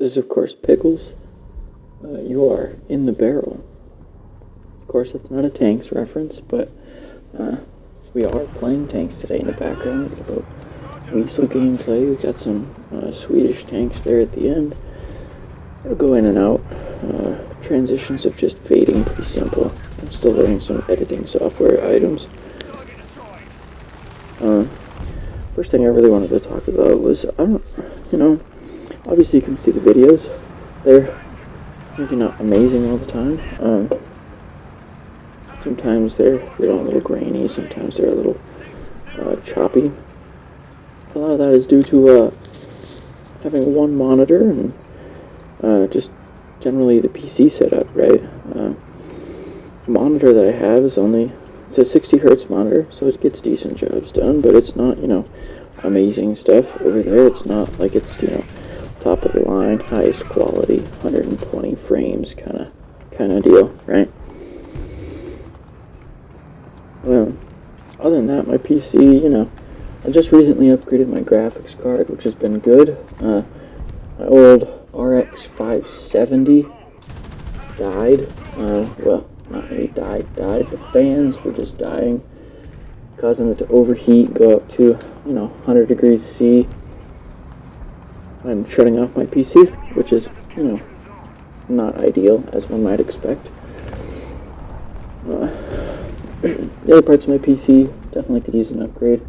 This is, of course, Pickles. You are in the barrel. Of course, that's not a tanks reference, but we are playing tanks today in the background. We got about Wiesel gameplay. We got some Swedish tanks there at the end. It'll go in and out. Transitions of just fading, pretty simple. I'm still learning some editing software items. First thing I really wanted to talk about was, obviously you can see the videos. They're maybe not amazing all the time. Sometimes they're a little grainy, sometimes they're a little choppy. A lot of that is due to having one monitor and just generally the PC setup, right? The monitor that I have is it's a 60 hertz monitor, so it gets decent jobs done, but it's not, amazing stuff over there. It's not like it's, top of the line, highest quality, 120 frames kind of deal, right? Other than that, my PC, I just recently upgraded my graphics card, which has been good. My old RX 570 died. Well, not really died. The fans were just dying, causing it to overheat, go up to, 100 degrees C. I'm shutting off my PC, which is, not ideal, as one might expect. The other parts of my PC definitely could use an upgrade.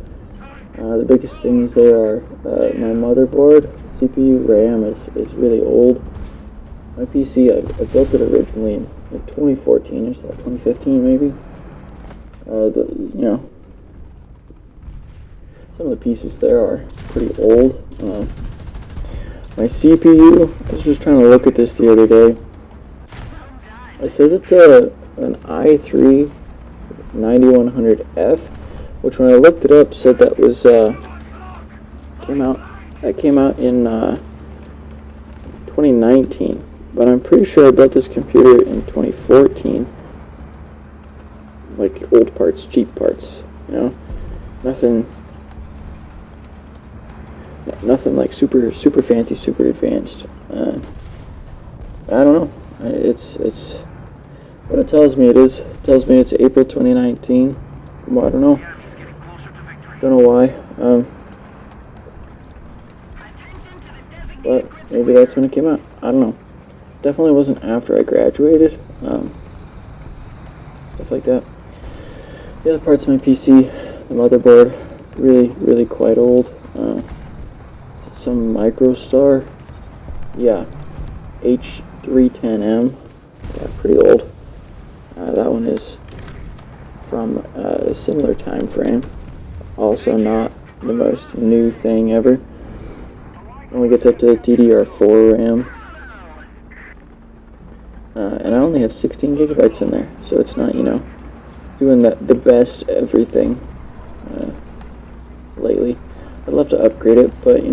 The biggest things there are my motherboard, CPU, RAM is really old. My PC, I built it originally in 2014 or so, 2015 maybe. Some of the pieces there are pretty old. My CPU, I was just trying to look at this the other day. It says it's an i3 9100F, which when I looked it up said that was came out in 2019. But I'm pretty sure I built this computer in 2014. Like old parts, cheap parts, nothing like super fancy, super advanced. I don't know. It's what it tells me. It tells me it's April 2019. Well, I don't know. Don't know why. But maybe that's when it came out. I don't know. Definitely wasn't after I graduated. Stuff like that. The other parts of my PC, the motherboard, really quite old. Some MicroStar, yeah, H310M, yeah, pretty old. That one is from a similar time frame. Also not the most new thing ever. Only gets up to DDR4 RAM. And I only have 16 gigabytes in there, so it's not, doing the best everything lately. I'd love to upgrade it, but,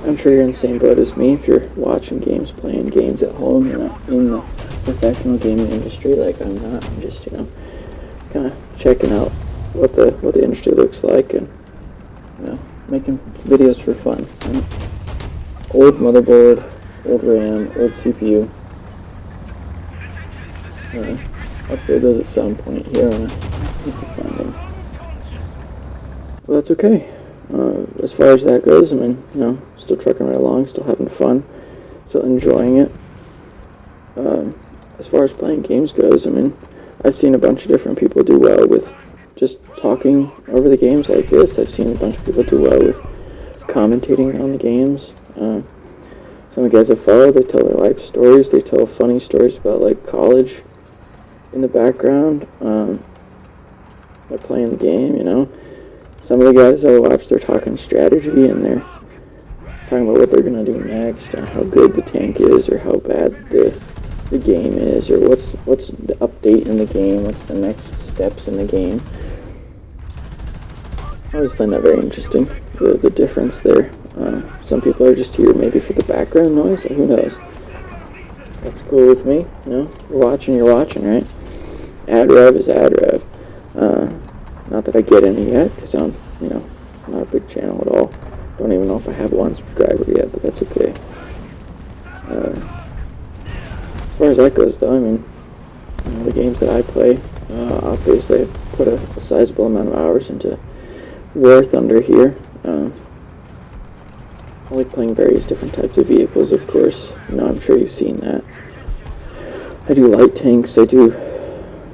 I'm sure you're in the same boat as me. If you're watching games, playing games at home, you're not in the professional gaming industry like I'm not. I'm just, kind of checking out what the industry looks like and, making videos for fun. Old motherboard, old RAM, old CPU. Upgrade those at some point here when I find them. Well, that's okay. As far as that goes, still trucking right along, still having fun, still enjoying it. As far as playing games goes, I've seen a bunch of different people do well with just talking over the games like this. I've seen a bunch of people do well with commentating on the games. Some of the guys I follow, they tell their life stories, they tell funny stories about, like, college in the background. They're playing the game, Some of the guys I watch, they're talking strategy, and they're talking about what they're going to do next, and how good the tank is, or how bad the game is, or what's the update in the game, what's the next steps in the game. I always find that very interesting, the difference there. Some people are just here maybe for the background noise, who knows. That's cool with me, You're watching, right? Ad rev is ad rev. Not that I get any yet, because I'm, not a big channel at all. Don't even know if I have one subscriber yet, but that's okay. As far as that goes, though, I mean, the games that I play, obviously I've put a sizable amount of hours into War Thunder here. I like playing various different types of vehicles, of course. I'm sure you've seen that. I do light tanks, I do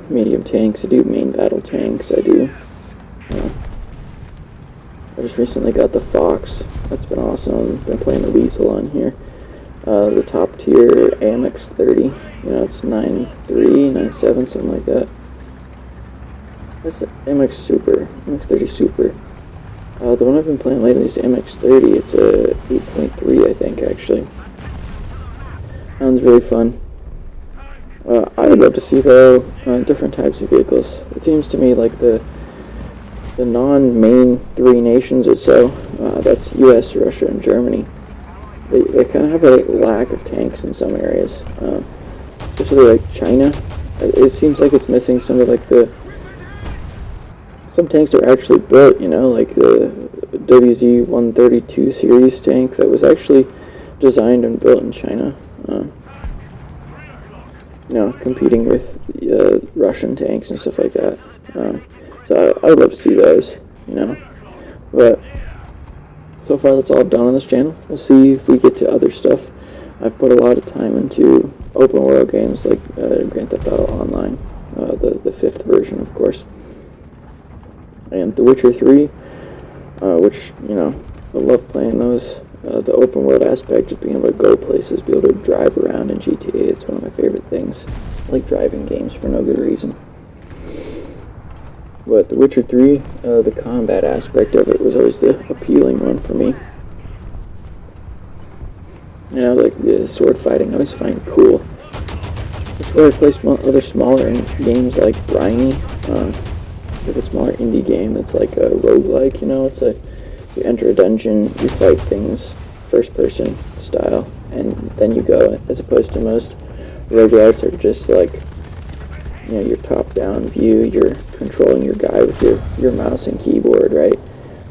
medium tanks, I do main battle tanks, I just recently got the Fox. That's been awesome. Been playing the Wiesel on here. The top tier AMX 30. It's 9.3, 9.7, something like that. That's the MX Super, MX 30 Super. The one I've been playing lately is MX 30. It's a 8.3, I think, actually. That one's really fun. I would love to see, though, different types of vehicles. It seems to me like the non-main three nations or so, that's US, Russia, and Germany, they kind of have a lack of tanks in some areas. Especially like China. It seems like it's missing some of like some tanks are actually built, like the WZ-132 series tank that was actually designed and built in China. Competing with Russian tanks and stuff like that. So I would love to see those, But so far that's all I've done on this channel. We'll see if we get to other stuff. I've put a lot of time into open world games like Grand Theft Auto Online, the 5th version, of course. And The Witcher 3, which, I love playing those. The open world aspect of being able to go places, be able to drive around in GTA, it's one of my favorite things. I like driving games for no good reason. But The Witcher 3, the combat aspect of it was always the appealing one for me. Like the sword fighting, I always find cool. That's where I play other smaller games like Briny, like a smaller indie game that's like a roguelike, it's like you enter a dungeon, you fight things first person style, and then you go, as opposed to most roguelikes are just like, your top-down view, you're controlling your guy with your mouse and keyboard, right?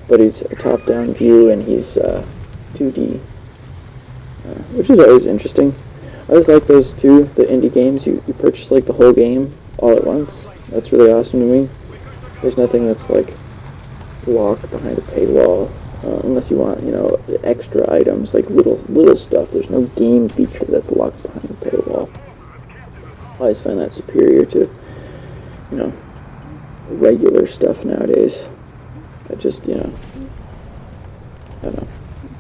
But he's a top-down view and he's 2D, which is always interesting. I always like those too, the indie games. You purchase like the whole game all at once. That's really awesome to me. There's nothing that's like locked behind a paywall, unless you want, extra items, like little stuff. There's no game feature that's locked behind a paywall. I always find that superior to, regular stuff nowadays. That just, I don't know,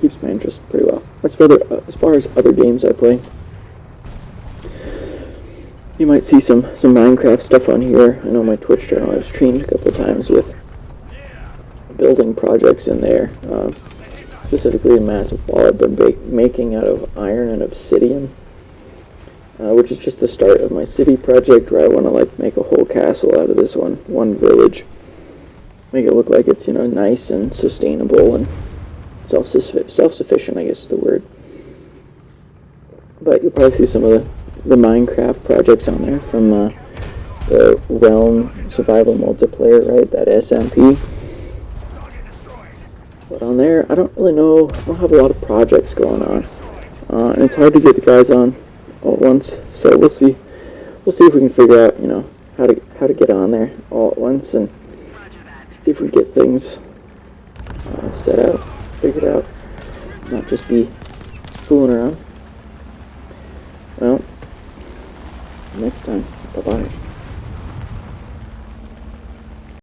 keeps my interest pretty well. As far as other games I play, you might see some Minecraft stuff on here. I know my Twitch channel I've streamed a couple of times with building projects in there. Specifically a massive wall I've been making out of iron and obsidian, which is just the start of my city project where I want to make a whole castle out of this one village. Make it look like it's, nice and sustainable and self-sufficient, I guess is the word. But you'll probably see some of the Minecraft projects on there from the Realm Survival Multiplayer, right? That SMP. But on there, I don't really know. I don't have a lot of projects going on, and it's hard to get the guys on all at once. So we'll see. We'll see if we can figure out, how to get on there all at once and see if we get things set out, figured out, not just be fooling around. Well, next time. Bye-bye.